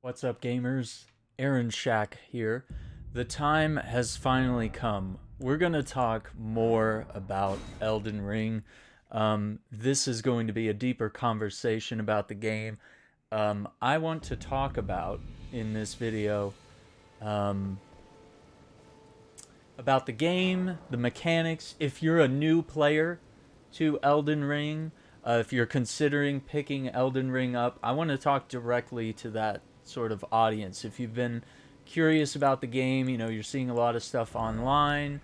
What's up, gamers? Aaron Shack here. The time has finally come. We're going to talk more about Elden Ring. This is going to be a deeper conversation about the game. I want to talk about in this video um, about the game, the mechanics. If you're a new player to Elden Ring, if you're considering picking Elden Ring up, I want to talk directly to that sort of audience. If you've been curious about the game, you're seeing a lot of stuff online,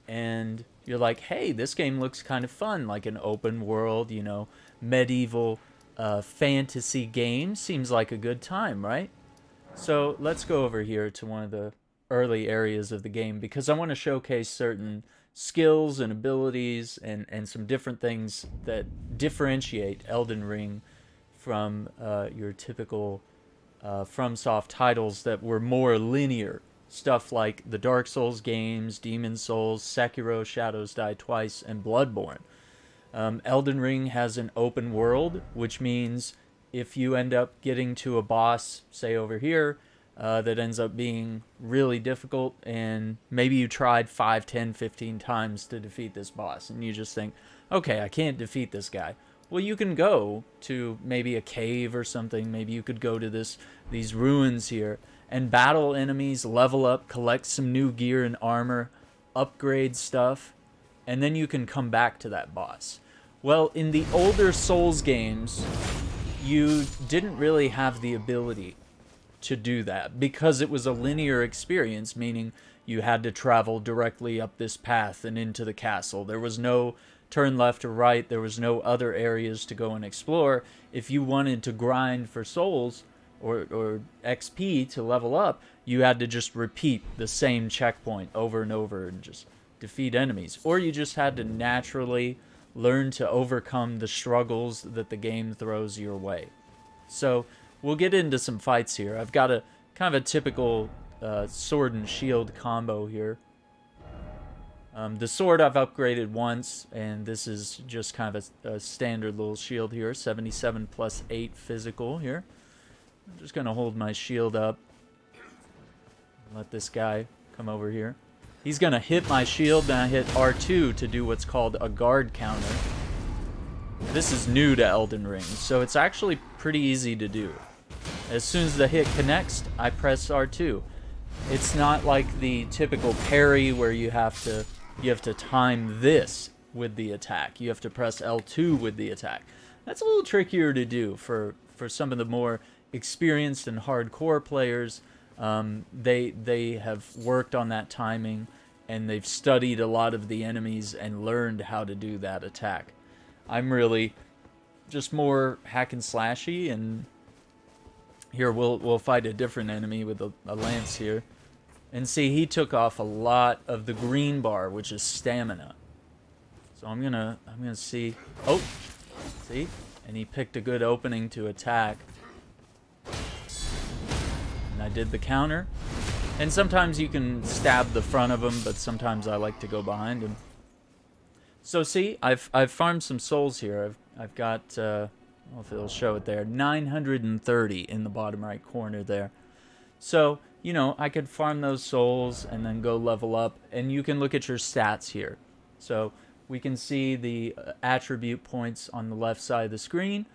and you're like, hey, this game looks kind of fun, like an open world, medieval fantasy game. Seems like a good time, right? So let's go over here to one of the early areas of the game because I want to showcase certain skills and abilities and some different things that differentiate Elden Ring from your typical FromSoft titles that were more linear. Stuff like the Dark Souls games, Demon Souls, Sekiro, Shadows Die Twice, and Bloodborne. Elden Ring has an open world, which means if you end up getting to a boss, say over here, that ends up being really difficult, and maybe you tried 5, 10, 15 times to defeat this boss, and you just think, okay, I can't defeat this guy. Well, you can go to maybe a cave or something. Maybe you could go to these ruins here and battle enemies, level up, collect some new gear and armor, upgrade stuff, and then you can come back to that boss. Well, in the older Souls games, you didn't really have the ability to do that because it was a linear experience, meaning you had to travel directly up this path and into the castle. There was no turn left or right. There was no other areas to go and explore. If you wanted to grind for souls or XP to level up, you had to just repeat the same checkpoint over and over and just defeat enemies. Or you just had to naturally learn to overcome the struggles that the game throws your way. So we'll get into some fights here. I've got a kind of a typical sword and shield combo here. The sword I've upgraded once, and this is just kind of a standard little shield here. 77 plus 8 physical here. I'm just going to hold my shield up. Let this guy come over here. He's going to hit my shield, then I hit R2 to do what's called a guard counter. This is new to Elden Ring, so it's actually pretty easy to do. As soon as the hit connects, I press R2. It's not like the typical parry where you have to time this with the attack. You have to press L2 with the attack. That's a little trickier to do for some of the more experienced and hardcore players. They have worked on that timing, and they've studied a lot of the enemies and learned how to do that attack. I'm really just more hack and slashy, and here we'll fight a different enemy with a lance here. And see, he took off a lot of the green bar, which is stamina. So I'm gonna see. Oh, see? And he picked a good opening to attack. And I did the counter. And sometimes you can stab the front of him, but sometimes I like to go behind him. So see, I've farmed some souls here. I've got I don't know if it'll show it there, 930 in the bottom right corner there. So, I could farm those souls and then go level up, and you can look at your stats here. So we can see the attribute points on the left side of the screen.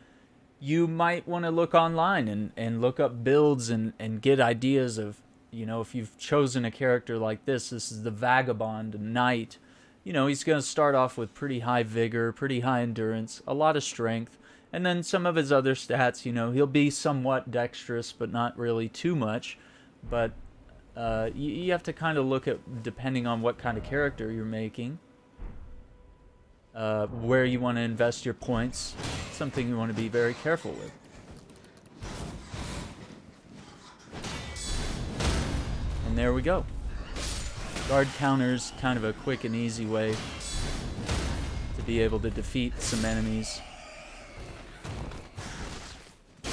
You might want to look online and look up builds and get ideas of, if you've chosen a character like this is the Vagabond Knight. He's going to start off with pretty high vigor, pretty high endurance, a lot of strength, and then some of his other stats, he'll be somewhat dexterous, but not really too much. But you have to kind of look at, depending on what kind of character you're making, where you want to invest your points. Something you want to be very careful with. And there we go. Guard counters, kind of a quick and easy way to be able to defeat some enemies.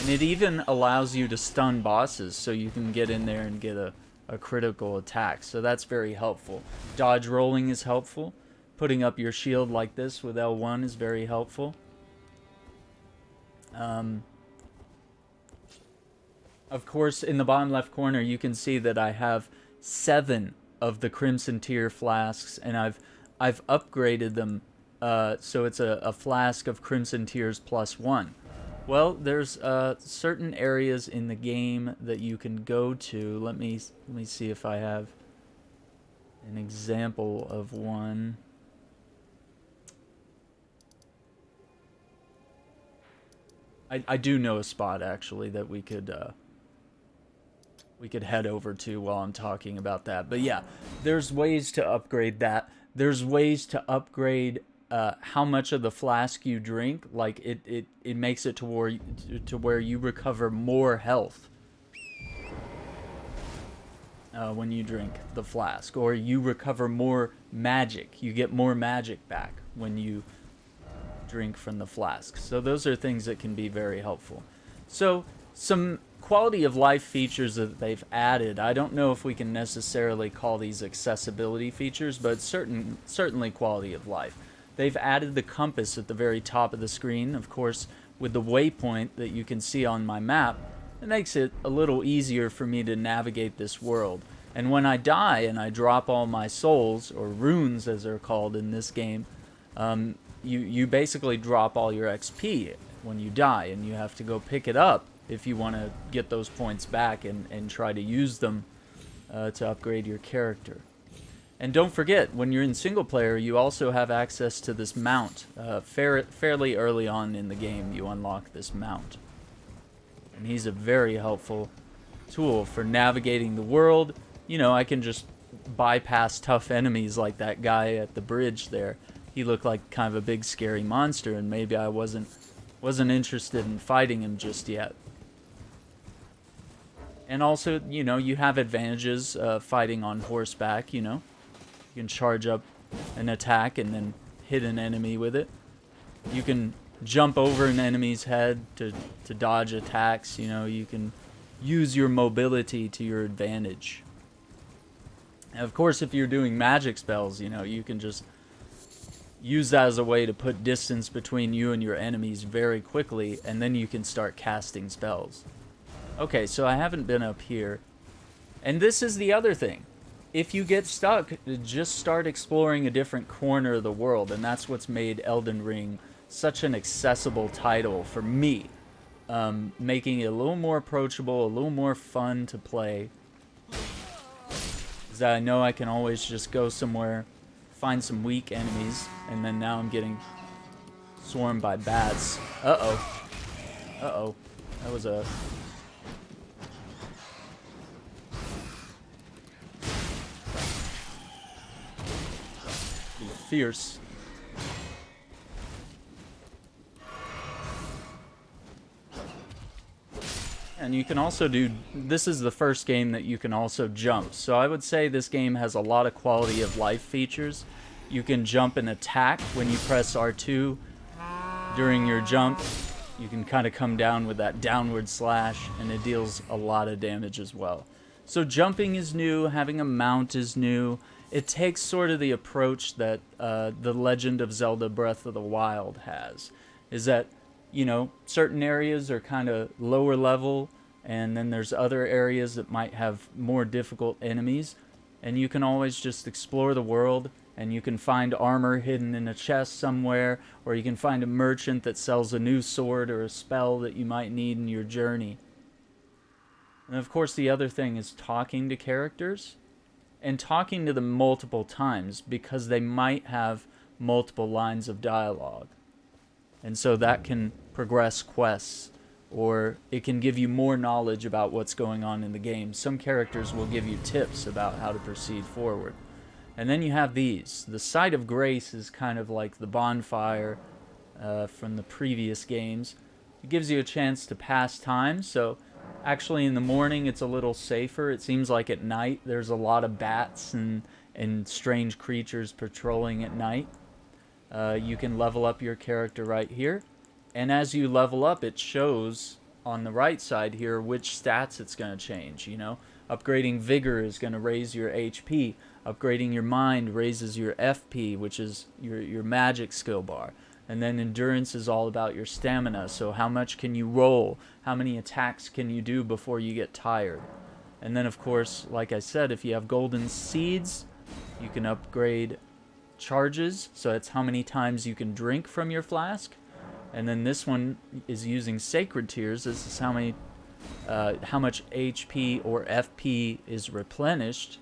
And it even allows you to stun bosses, so you can get in there and get a critical attack. So that's very helpful. Dodge rolling is helpful. Putting up your shield like this with L1 is very helpful. Of course, in the bottom left corner, you can see that I have 7 of the Crimson Tier flasks, and I've upgraded them, so it's a flask of Crimson Tiers +1. Well, there's certain areas in the game that you can go to. Let me see if I have an example of one. I do know a spot actually that we could head over to while I'm talking about that. But yeah, there's ways to upgrade that. There's ways to upgrade how much of the flask you drink. Like it makes it to where you recover more health when you drink the flask, or you recover more magic. You get more magic back when you drink from the flask. So those are things that can be very helpful. So some quality of life features that they've added. I don't know if we can necessarily call these accessibility features, but certainly quality of life. They've added the compass at the very top of the screen, of course, with the waypoint that you can see on my map. It makes it a little easier for me to navigate this world. And when I die and I drop all my souls, or runes as they're called in this game, you basically drop all your XP when you die, and you have to go pick it up if you want to get those points back and try to use them to upgrade your character. And don't forget, when you're in single player, you also have access to this mount. Fairly early on in the game, you unlock this mount. And he's a very helpful tool for navigating the world. You know, I can just bypass tough enemies like that guy at the bridge there. He looked like kind of a big scary monster, and maybe I wasn't interested in fighting him just yet. And also, you know, you have advantages fighting on horseback, you know. You can charge up an attack and then hit an enemy with it. You can jump over an enemy's head to dodge attacks, you know. You can use your mobility to your advantage. And of course, if you're doing magic spells, you know, you can just use that as a way to put distance between you and your enemies very quickly, and then you can start casting spells. Okay, so I haven't been up here. And this is the other thing. If you get stuck, just start exploring a different corner of the world, and that's what's made Elden Ring such an accessible title for me. Making it a little more approachable, a little more fun to play. Is that I know I can always just go somewhere, find some weak enemies, and then now I'm getting swarmed by bats. Uh-oh. Uh-oh. That was a... fierce. And you can also do, this is the first game that you can also jump. So I would say this game has a lot of quality of life features. You can jump and attack when you press R2 during your jump. You can kind of come down with that downward slash, and it deals a lot of damage as well. So jumping is new, having a mount is new. It takes sort of the approach that The Legend of Zelda Breath of the Wild has. Is that, you know, certain areas are kind of lower level, and then there's other areas that might have more difficult enemies. And you can always just explore the world, and you can find armor hidden in a chest somewhere, or you can find a merchant that sells a new sword or a spell that you might need in your journey. And of course, the other thing is talking to characters. And talking to them multiple times, because they might have multiple lines of dialogue. And so that can progress quests, or it can give you more knowledge about what's going on in the game. Some characters will give you tips about how to proceed forward. And then you have these. The Site of Grace is kind of like the bonfire from the previous games. It gives you a chance to pass time, so actually in the morning it's a little safer. It seems like at night there's a lot of bats and strange creatures patrolling at night. You can level up your character right here. And as you level up, it shows on the right side here which stats it's going to change, you know. Upgrading Vigor is going to raise your HP. Upgrading your Mind raises your FP, which is your magic skill bar. And then endurance is all about your stamina. So how much can you roll? How many attacks can you do before you get tired? And then, of course, like I said, if you have golden seeds, you can upgrade charges. So that's how many times you can drink from your flask. And then this one is using sacred tears. This is how much HP or FP is replenished.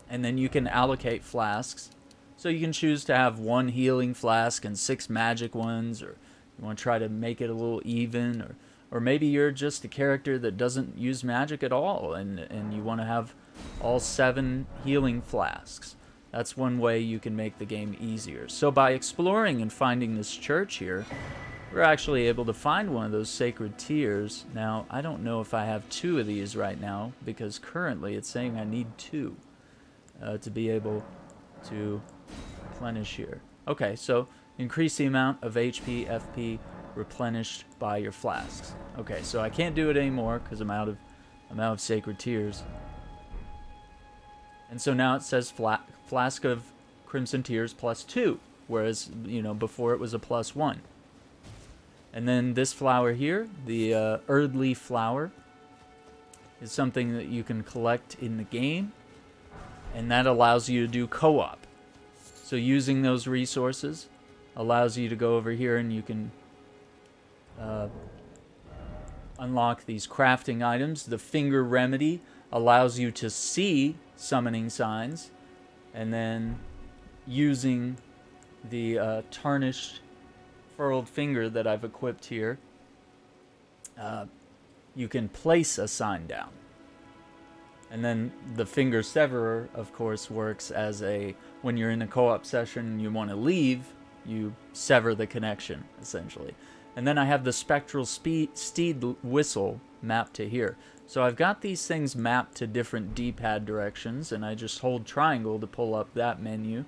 And then you can allocate flasks. So you can choose to have 1 healing flask and 6 magic ones, or you want to try to make it a little even, or maybe you're just a character that doesn't use magic at all, and you want to have all 7 healing flasks. That's one way you can make the game easier. So by exploring and finding this church here, we're actually able to find one of those sacred tears. Now, I don't know if I have 2 of these right now, because currently it's saying I need 2 to be able to replenish here. Okay, so increase the amount of HP, FP replenished by your flasks. Okay, so I can't do it anymore because I'm out of sacred tears. And so now it says flask of crimson tears +2, whereas before it was a +1. And then this flower here, the Erdly flower, is something that you can collect in the game, and that allows you to do co-op. So using those resources allows you to go over here and you can unlock these crafting items. The finger remedy allows you to see summoning signs, and then using the tarnished furled finger that I've equipped here, you can place a sign down. And then the finger severer, of course, works as when you're in a co-op session and you want to leave, you sever the connection, essentially. And then I have the spectral steed whistle mapped to here. So I've got these things mapped to different D-pad directions, and I just hold triangle to pull up that menu,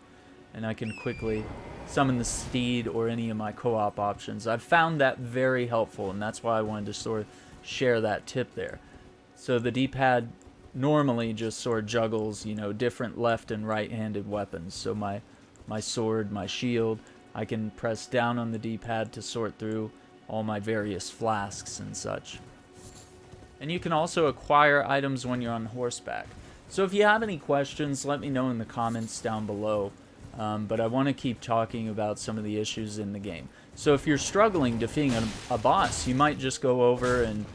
and I can quickly summon the steed or any of my co-op options. I've found that very helpful, and that's why I wanted to sort of share that tip there. So the D-pad normally just sort of juggles, different left and right-handed weapons. So my sword, my shield, I can press down on the D-pad to sort through all my various flasks and such. And you can also acquire items when you're on horseback. So if you have any questions, let me know in the comments down below. But I want to keep talking about some of the issues in the game. So if you're struggling defeating a boss, you might just go over and,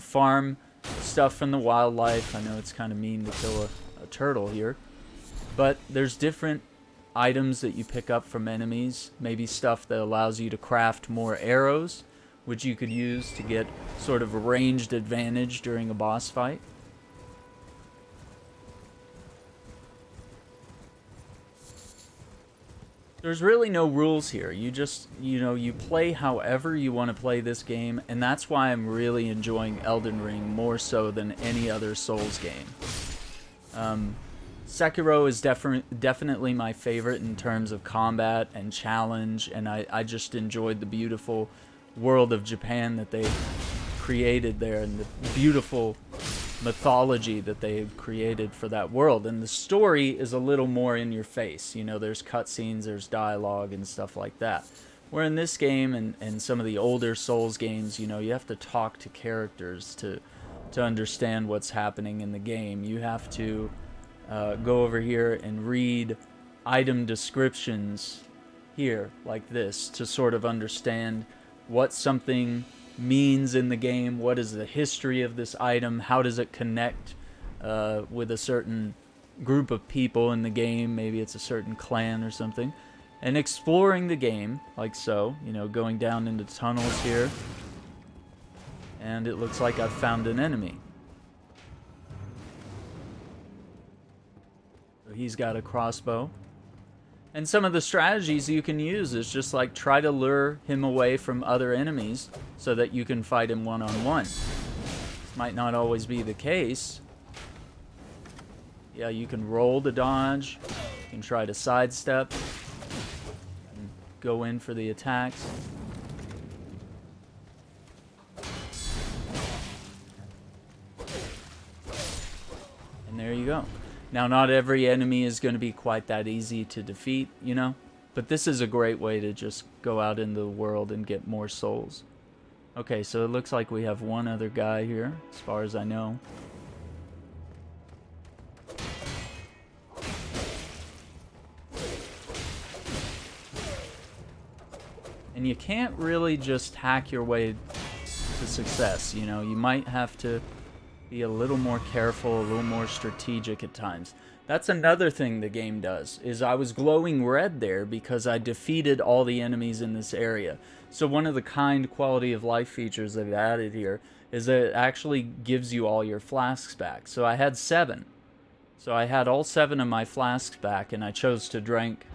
farm stuff from the wildlife. I know it's kind of mean to kill a turtle here, but there's different items that you pick up from enemies, maybe stuff that allows you to craft more arrows, which you could use to get sort of a ranged advantage during a boss fight. There's really no rules here. You just, you play however you want to play this game, and that's why I'm really enjoying Elden Ring more so than any other Souls game. Sekiro is definitely my favorite in terms of combat and challenge, and I just enjoyed the beautiful world of Japan that they created there, and the beautiful mythology that they've created for that world. And the story is a little more in your face. There's cutscenes, there's dialogue and stuff like that. Where in this game and some of the older Souls games, you have to talk to characters to understand what's happening in the game. You have to go over here and read item descriptions here, like this, to sort of understand what something means in the game, what is the history of this item, how does it connect with a certain group of people in the game, maybe it's a certain clan or something, and exploring the game, like so, going down into tunnels here, and it looks like I've found an enemy. So he's got a crossbow. And some of the strategies you can use is just like try to lure him away from other enemies so that you can fight him one-on-one. Might not always be the case. Yeah, you can roll to dodge. You can try to sidestep. And go in for the attacks. And there you go. Now, not every enemy is going to be quite that easy to defeat, But this is a great way to just go out into the world and get more souls. Okay, so it looks like we have one other guy here, as far as I know. And you can't really just hack your way to success, you know. You might have to be a little more careful, a little more strategic at times. That's another thing the game does, is I was glowing red there because I defeated all the enemies in this area. So one of the kind quality of life features they've added here is that it actually gives you all your flasks back. So I had 7. So I had all 7 of my flasks back, and I chose to drink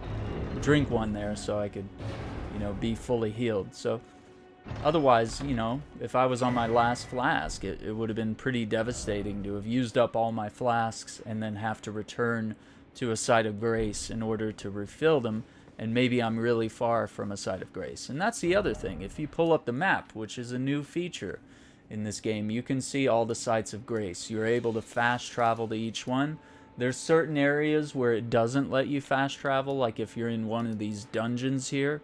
one there so I could, you know, be fully healed. So otherwise, you know, if I was on my last flask, it would have been pretty devastating to have used up all my flasks and then have to return to a site of grace in order to refill them, and maybe I'm really far from a site of grace. And that's the other thing. If you pull up the map, which is a new feature in this game, you can see all the sites of grace. You're able to fast travel to each one. There's certain areas where it doesn't let you fast travel, like if you're in one of these dungeons here.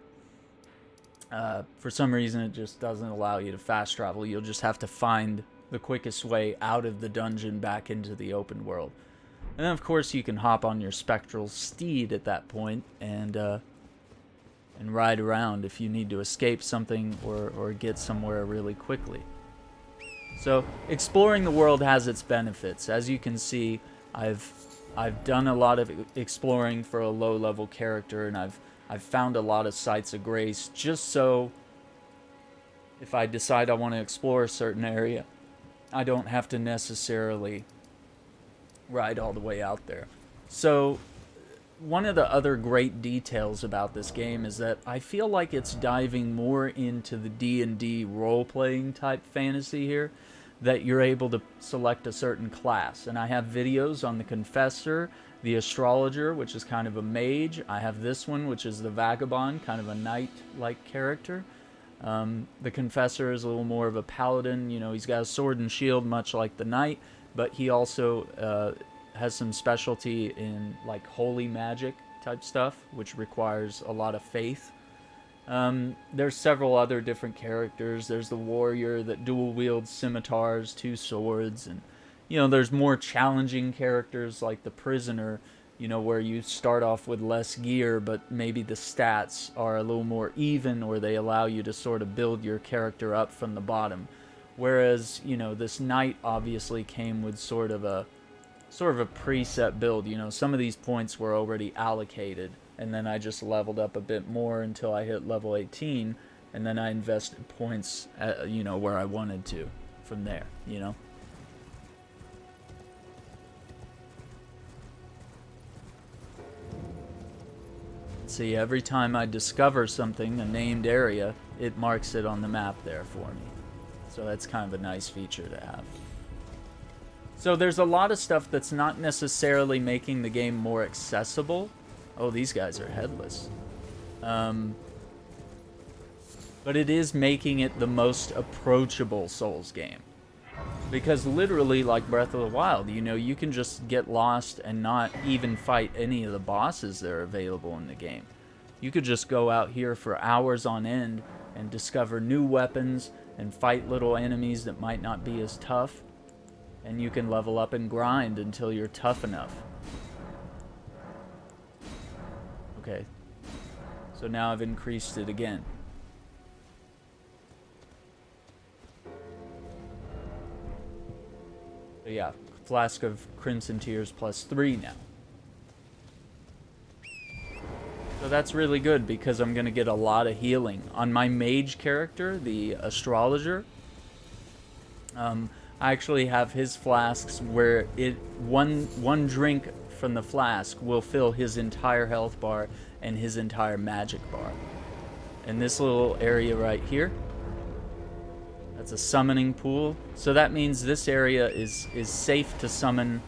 For some reason, it just doesn't allow you to fast travel. You'll just have to find the quickest way out of the dungeon back into the open world. And then, of course, you can hop on your spectral steed at that point and ride around if you need to escape something or get somewhere really quickly. So, exploring the world has its benefits. As you can see, I've done a lot of exploring for a low-level character, and I've found a lot of sites of grace just so if I decide I want to explore a certain area, I don't have to necessarily ride all the way out there. So one of the other great details about this game is that I feel like it's diving more into the D&D role-playing type fantasy here, that you're able to select a certain class. And I have videos on the Confessor, the Astrologer, which is kind of a mage. I have this one, which is the Vagabond, kind of a knight-like character. The Confessor is a little more of a paladin. You know, he's got a sword and shield, much like the knight, but he also has some specialty in, like, holy magic type stuff, which requires a lot of faith. There's several other different characters. There's the warrior that dual wields scimitars, 2 swords, and you know, there's more challenging characters like the prisoner, you know, where you start off with less gear, but maybe the stats are a little more even, or they allow you to sort of build your character up from the bottom. Whereas, you know, this knight obviously came with sort of a preset build. You know, some of these points were already allocated, and then I just leveled up a bit more until I hit level 18, and then I invested points at, you know, where I wanted to from there, you know. See, every time I discover something, a named area, it marks it on the map there for me. So that's kind of a nice feature to have. So there's a lot of stuff that's not necessarily making the game more accessible. Oh, these guys are headless. But it is making it the most approachable Souls game. Because literally, like Breath of the Wild, you know, you can just get lost and not even fight any of the bosses that are available in the game. You could just go out here for hours on end and discover new weapons and fight little enemies that might not be as tough. And you can level up and grind until you're tough enough. Okay. So now I've increased it again. So yeah, Flask of Crimson Tears +3 now. So that's really good because I'm going to get a lot of healing. On my mage character, the Astrologer, I actually have his flasks where one drink from the flask will fill his entire health bar and his entire magic bar. And this little area right here, that's a summoning pool. So that means this area is safe to summon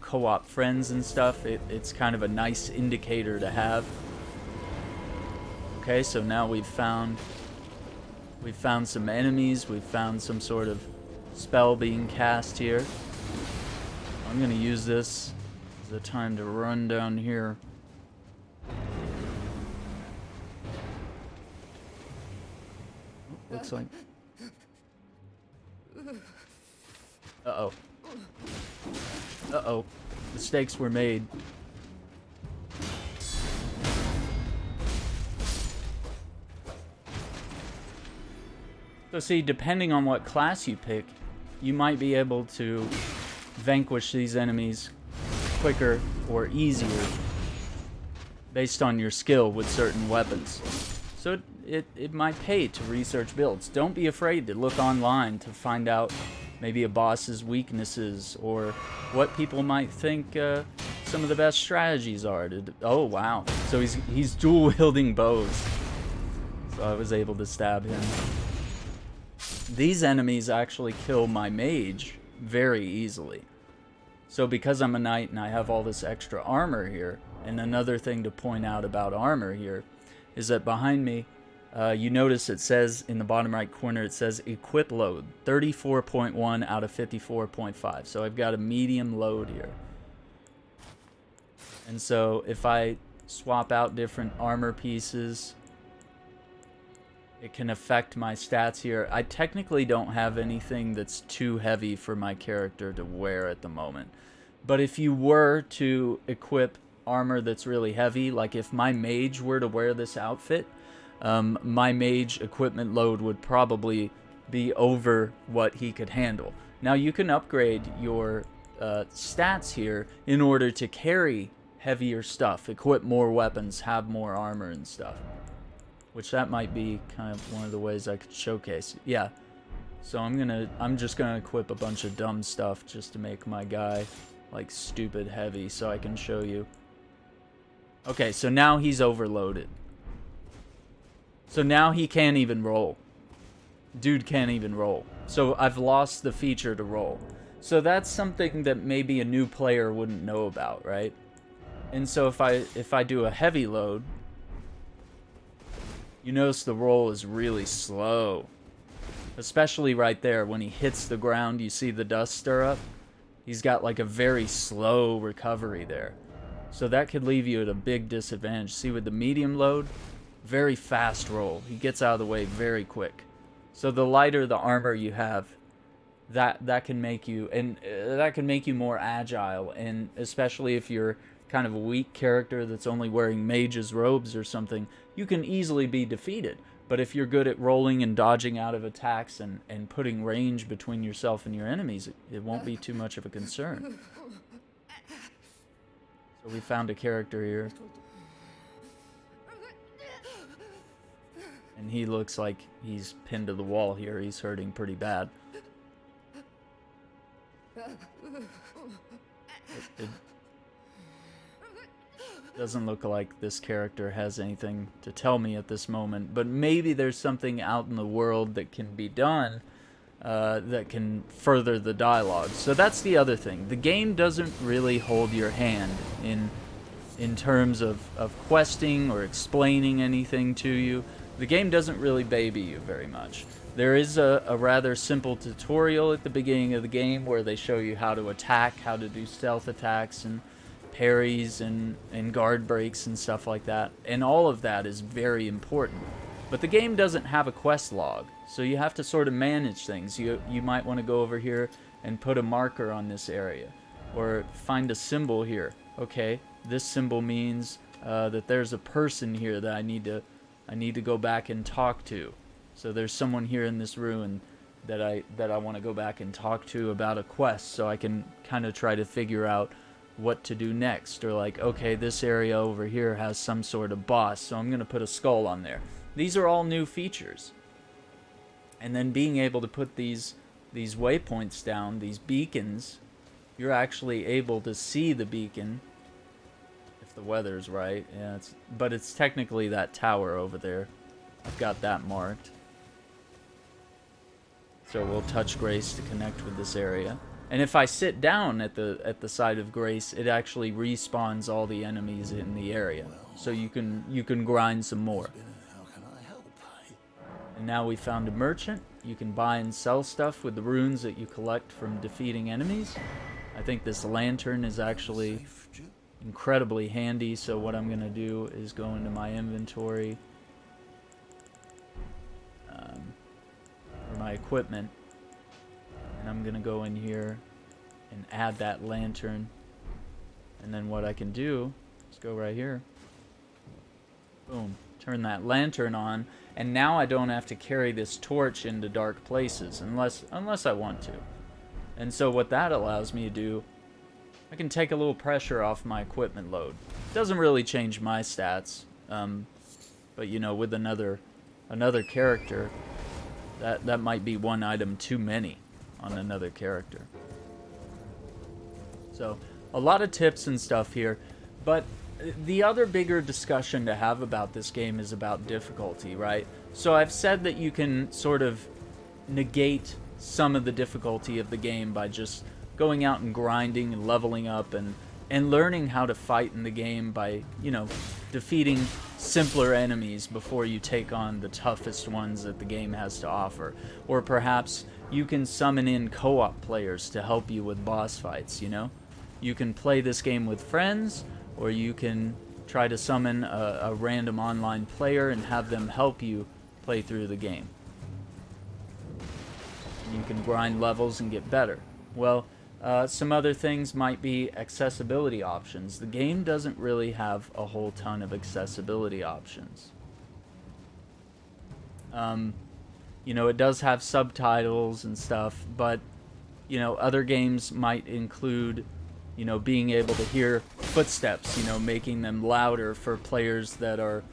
co-op friends and stuff. It's kind of a nice indicator to have. Okay, so now we've found some enemies. We've found some sort of spell being cast here. I'm gonna use this as a time to run down here. looks like. Uh-oh. Uh-oh. Mistakes were made. So see, depending on what class you pick, you might be able to vanquish these enemies quicker or easier based on your skill with certain weapons. So it might pay to research builds. Don't be afraid to look online to find out maybe a boss's weaknesses or what people might think some of the best strategies are. Oh, wow. So he's dual-wielding bows. So I was able to stab him. These enemies actually kill my mage very easily. So because I'm a knight and I have all this extra armor here, and another thing to point out about armor here is that behind me, you notice it says in the bottom right corner, it says equip load, 34.1 out of 54.5. So I've got a medium load here. And so if I swap out different armor pieces, it can affect my stats here. I technically don't have anything that's too heavy for my character to wear at the moment. But if you were to equip armor that's really heavy, like if my mage were to wear this outfit, my mage equipment load would probably be over what he could handle. Now you can upgrade your stats here in order to carry heavier stuff, equip more weapons, have more armor and stuff. Which that might be kind of one of the ways I could showcase. Yeah. So I'm just gonna equip a bunch of dumb stuff just to make my guy like stupid heavy so I can show you. Okay, so now he's overloaded. So now he can't even roll. Dude can't even roll. So I've lost the feature to roll. So that's something that maybe a new player wouldn't know about, right? And so if I do a heavy load, you notice the roll is really slow. Especially right there when he hits the ground, you see the dust stir up. He's got like a very slow recovery there. So that could leave you at a big disadvantage. See, with the medium load, very fast roll. He gets out of the way very quick. So the lighter the armor you have, that can make you, and that can make you more agile. And especially if you're kind of a weak character that's only wearing mage's robes or something, you can easily be defeated. But if you're good at rolling and dodging out of attacks and putting range between yourself and your enemies, it won't be too much of a concern. So we found a character here. And he looks like he's pinned to the wall here. He's hurting pretty bad. It doesn't look like this character has anything to tell me at this moment, but maybe there's something out in the world that can be done that can further the dialogue. So that's the other thing. The game doesn't really hold your hand in terms of questing or explaining anything to you. The game doesn't really baby you very much. There is a rather simple tutorial at the beginning of the game where they show you how to attack, how to do stealth attacks and parries and guard breaks and stuff like that. And all of that is very important. But the game doesn't have a quest log, so you have to sort of manage things. You might want to go over here and put a marker on this area, or find a symbol here. Okay, this symbol means that there's a person here that I need to go back and talk to. So there's someone here in this ruin that I want to go back and talk to about a quest, so I can kind of try to figure out what to do next. Or like, okay, this area over here has some sort of boss, so I'm going to put a skull on there. These are all new features. And then being able to put these waypoints down, these beacons, you're actually able to see the beacon if the weather's right. Yeah, but it's technically that tower over there. I've got that marked. So we'll touch Grace to connect with this area. And if I sit down at the side of Grace, it actually respawns all the enemies in the area. So you can grind some more. And now we found a merchant. You can buy and sell stuff with the runes that you collect from defeating enemies. I think this lantern is actually incredibly handy. So what I'm gonna do is go into my inventory. my equipment. And I'm going to go in here and add that lantern. And then what I can do is go right here. Boom. Turn that lantern on. And now I don't have to carry this torch into dark places unless I want to. And so what that allows me to do, I can take a little pressure off my equipment load. Doesn't really change my stats. But you know, with another character, that might be one item too many on another character. So a lot of tips and stuff here, but the other bigger discussion to have about this game is about difficulty, right? So I've said that you can sort of negate some of the difficulty of the game by just going out and grinding and leveling up and learning how to fight in the game by, you know, defeating simpler enemies before you take on the toughest ones that the game has to offer. Or perhaps you can summon in co-op players to help you with boss fights, you know? You can play this game with friends, or you can try to summon a random online player and have them help you play through the game. You can grind levels and get better. Well, some other things might be accessibility options. The game doesn't really have a whole ton of accessibility options. You know, it does have subtitles and stuff, but, you know, other games might include, you know, being able to hear footsteps, you know, making them louder for players that are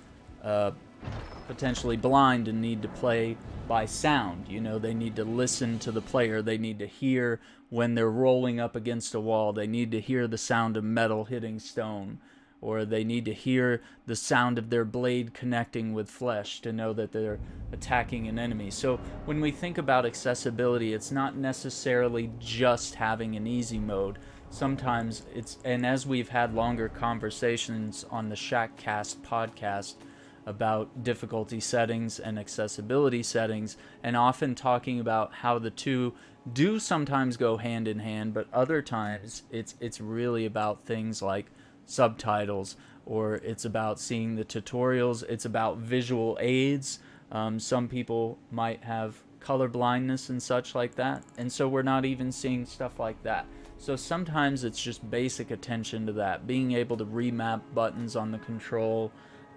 potentially blind and need to play by sound. You know, they need to listen to the player. They need to hear when they're rolling up against a wall. They need to hear the sound of metal hitting stone. Or they need to hear the sound of their blade connecting with flesh to know that they're attacking an enemy. So when we think about accessibility, it's not necessarily just having an easy mode. Sometimes it's, and as we've had longer conversations on the Shackcast podcast about difficulty settings and accessibility settings, and often talking about how the two do sometimes go hand in hand, but other times it's really about things like subtitles, or it's about seeing the tutorials, it's about visual aids. Some people might have color blindness and such like that, and so we're not even seeing stuff like that. So sometimes it's just basic attention to that, being able to remap buttons on the control,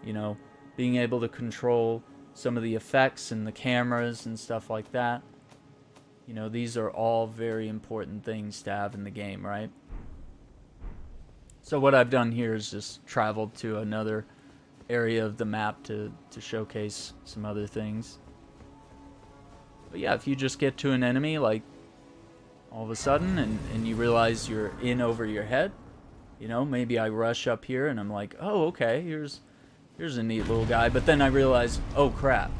you know, being able to control some of the effects and the cameras and stuff like that. You know, these are all very important things to have in the game, right? So what I've done here is just traveled to another area of the map to showcase some other things. But yeah, if you just get to an enemy, like, all of a sudden, and you realize you're in over your head, you know, maybe I rush up here and I'm like, oh, okay, here's a neat little guy, but then I realize, oh crap,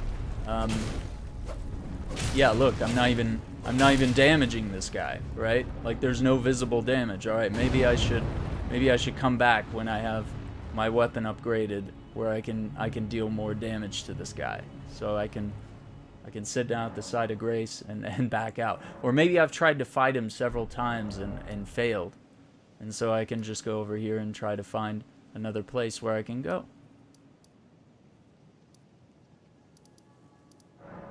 yeah, look, I'm not even damaging this guy, right? Like, there's no visible damage. All right, maybe I should come back when I have my weapon upgraded, where I can deal more damage to this guy, so I can sit down at the side of grace and back out. Or maybe I've tried to fight him several times and failed, and so I can just go over here and try to find another place where I can go.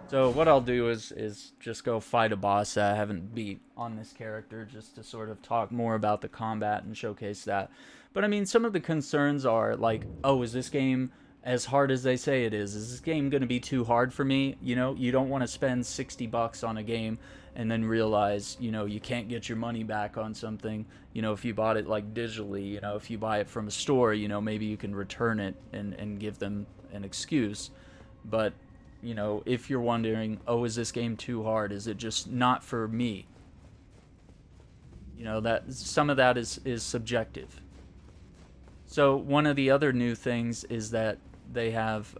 So what I'll do is just go fight a boss that I haven't beat on this character, just to sort of talk more about the combat and showcase that. But I mean, some of the concerns are like, oh, is this game as hard as they say it is? Is this game going to be too hard for me? You know, you don't want to spend $60 on a game and then realize, you know, you can't get your money back on something. You know, if you bought it like digitally, you know, if you buy it from a store, you know, maybe you can return it and give them an excuse. But you know, if you're wondering, oh, is this game too hard? Is it just not for me? You know, that some of that is subjective. So one of the other new things is that they have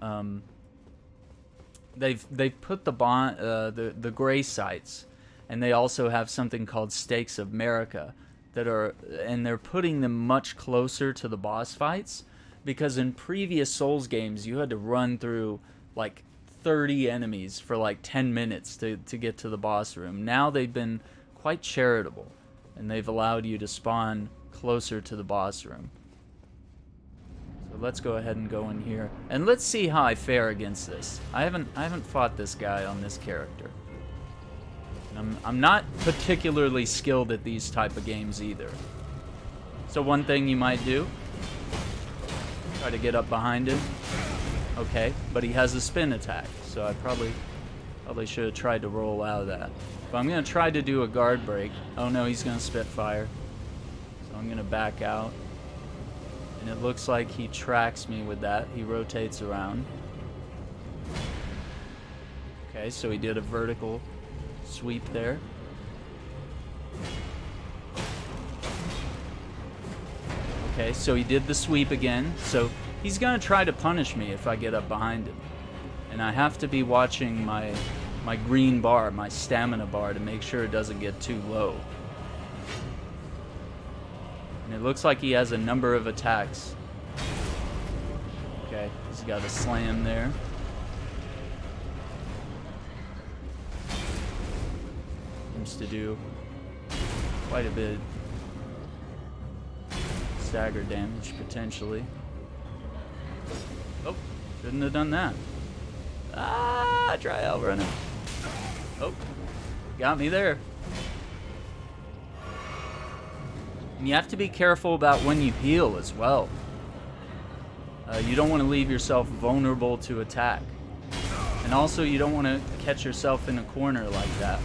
they've put the gray sites, and they also have something called Stakes of America and they're putting them much closer to the boss fights, because in previous Souls games you had to run through like 30 enemies for like 10 minutes to get to the boss room. Now they've been quite charitable, and they've allowed you to spawn closer to the boss room. So let's go ahead and go in here, and let's see how I fare against this. I haven't fought this guy on this character. I'm not particularly skilled at these type of games either. So one thing you might do, try to get up behind him. Okay, but he has a spin attack, so I probably should have tried to roll out of that. But I'm going to try to do a guard break. Oh no, he's going to spit fire. So I'm going to back out. And it looks like he tracks me with that. He rotates around. Okay, so he did a vertical sweep there. Okay, so he did the sweep again. So he's going to try to punish me if I get up behind him. And I have to be watching my green bar, my stamina bar, to make sure it doesn't get too low. And it looks like he has a number of attacks. Okay, he's got a slam there. Seems to do quite a bit stagger damage, potentially. Oh, shouldn't have done that. Ah, try outrunning. Oh, got me there. And you have to be careful about when you heal as well. You don't want to leave yourself vulnerable to attack. And also, you don't want to catch yourself in a corner like that.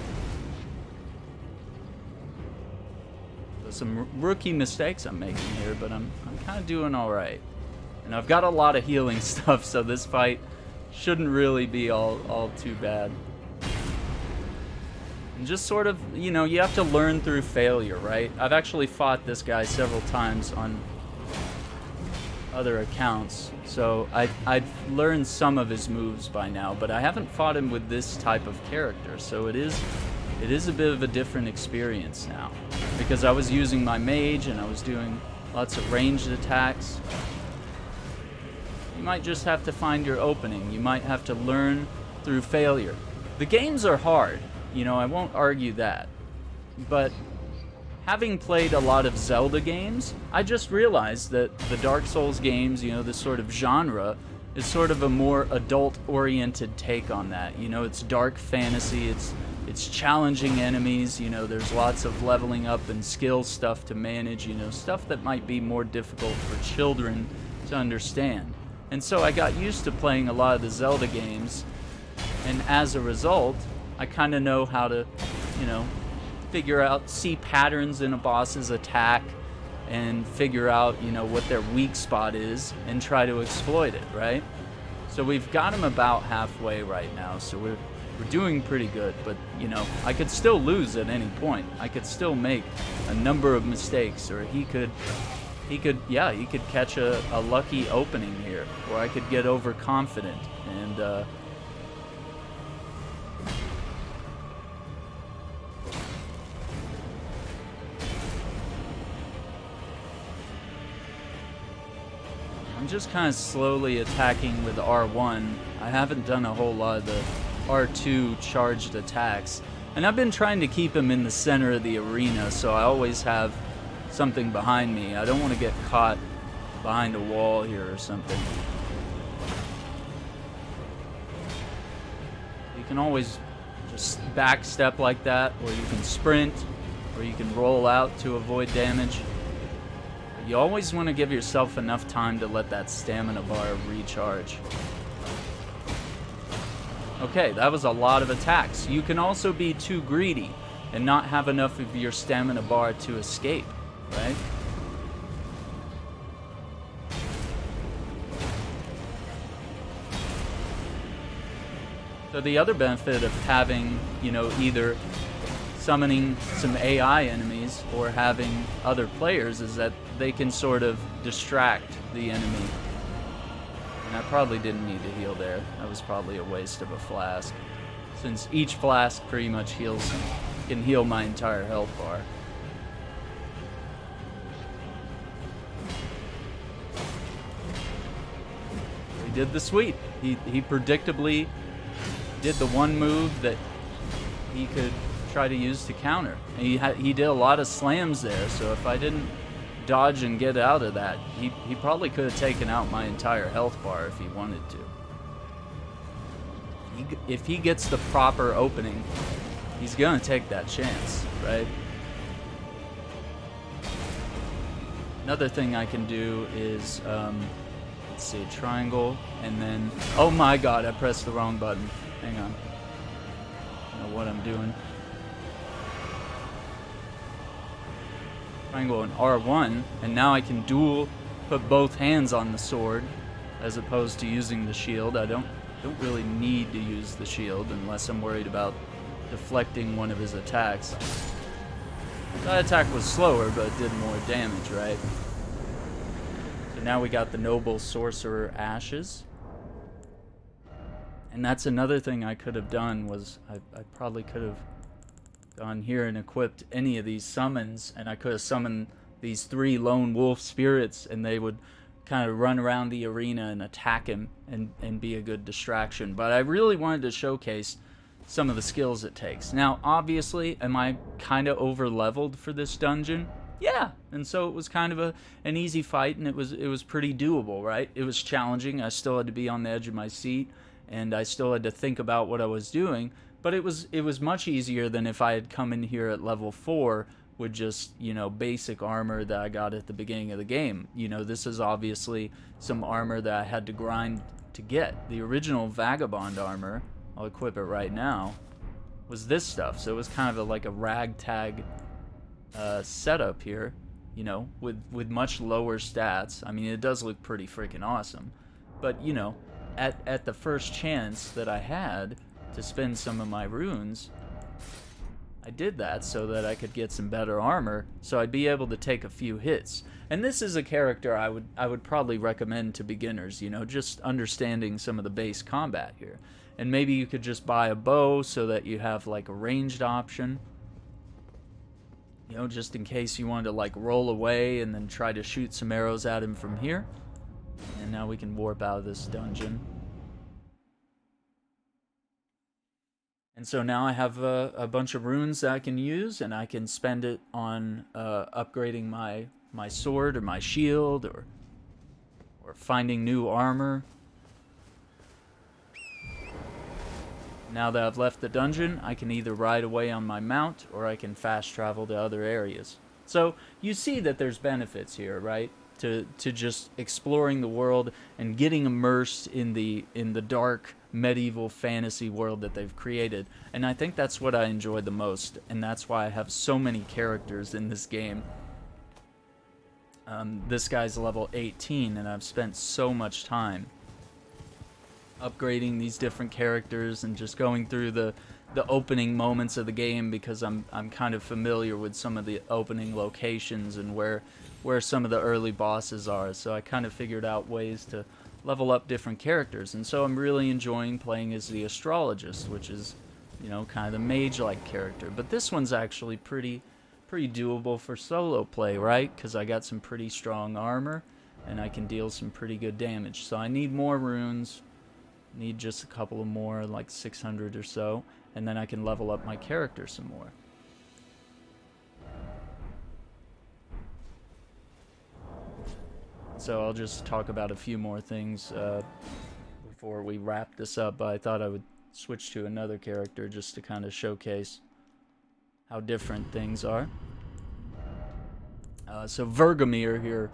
So some rookie mistakes I'm making here, but I'm kind of doing all right. And I've got a lot of healing stuff, so this fight shouldn't really be all too bad. And just sort of, you know, you have to learn through failure, right? I've actually fought this guy several times on other accounts, so I've learned some of his moves by now, but I haven't fought him with this type of character, so it is a bit of a different experience now, because I was using my mage and I was doing lots of ranged attacks. You might just have to find your opening. You might have to learn through failure. The games are hard, you know, I won't argue that, but having played a lot of Zelda games, I just realized that the Dark Souls games, you know, this sort of genre, is sort of a more adult-oriented take on that. You know, it's dark fantasy, it's challenging enemies, you know, there's lots of leveling up and skill stuff to manage, you know, stuff that might be more difficult for children to understand. And so I got used to playing a lot of the Zelda games, and as a result, I kind of know how to, you know, figure out, see patterns in a boss's attack, and figure out, you know, what their weak spot is, and try to exploit it, right? So we've got him about halfway right now, so we're doing pretty good, but, you know, I could still lose at any point. I could still make a number of mistakes, or he could catch a lucky opening here, or I could get overconfident, and, I'm just kind of slowly attacking with R1. I haven't done a whole lot of the R2 charged attacks. And I've been trying to keep him in the center of the arena, so I always have something behind me. I don't want to get caught behind a wall here or something. You can always just backstep like that, or you can sprint, or you can roll out to avoid damage. You always want to give yourself enough time to let that stamina bar recharge. Okay, that was a lot of attacks. You can also be too greedy and not have enough of your stamina bar to escape, right? So the other benefit of having, you know, either summoning some AI enemies or having other players is that they can sort of distract the enemy. And I probably didn't need to heal there. That was probably a waste of a flask, since each flask pretty much can heal my entire health bar. He did the sweep. He predictably did the one move that he could try to use to counter. And he did a lot of slams there, so if I didn't dodge and get out of that, he probably could have taken out my entire health bar if he wanted to. If he gets the proper opening, he's gonna take that chance, right? Another thing I can do is, let's see, triangle, and then, oh my god, I pressed the wrong button. Hang on. I don't know what I'm doing. Triangle and R1, and now I can put both hands on the sword, as opposed to using the shield. I don't really need to use the shield unless I'm worried about deflecting one of his attacks. That attack was slower, but it did more damage, right? So now we got the Noble Sorcerer Ashes. And that's another thing I could have done was I probably could have gone here and equipped any of these summons, and I could have summoned these 3 lone wolf spirits, and they would kind of run around the arena and attack him and be a good distraction. But I really wanted to showcase some of the skills it takes. Now, obviously, am I kind of over-leveled for this dungeon? Yeah, and so it was kind of an easy fight, and it was pretty doable, right? It was challenging. I still had to be on the edge of my seat, and I still had to think about what I was doing, but it was much easier than if I had come in here at level 4 with just, you know, basic armor that I got at the beginning of the game. You know, this is obviously some armor that I had to grind to get. The original Vagabond armor, I'll equip it right now, was this stuff. So it was kind of like a ragtag setup here, you know, with much lower stats. I mean, it does look pretty freaking awesome. But, you know, at the first chance that I had to spend some of my runes, I did that so that I could get some better armor, so I'd be able to take a few hits. And this is a character I would probably recommend to beginners, you know, just understanding some of the base combat here. And maybe you could just buy a bow so that you have like a ranged option, you know, just in case you wanted to like roll away and then try to shoot some arrows at him from here. And now we can warp out of this dungeon. And so now I have a bunch of runes that I can use, and I can spend it on upgrading my sword or my shield, or finding new armor. Now that I've left the dungeon, I can either ride away on my mount, or I can fast travel to other areas. So you see that there's benefits here, right? To just exploring the world and getting immersed in the dark medieval fantasy world that they've created. And I think that's what I enjoyed the most, and that's why I have so many characters in this game. This guy's level 18, and I've spent so much time upgrading these different characters and just going through the opening moments of the game, because I'm kind of familiar with some of the opening locations and where some of the early bosses are. So I kind of figured out ways to level up different characters, and so I'm really enjoying playing as the astrologist, which is, you know, kind of the mage-like character. But this one's actually pretty doable for solo play, right? Because I got some pretty strong armor, and I can deal some pretty good damage. So I need more runes, need just a couple of more, like 600 or so, and then I can level up my character some more. So I'll just talk about a few more things before we wrap this up, but I thought I would switch to another character just to kind of showcase how different things are. So Vergamir here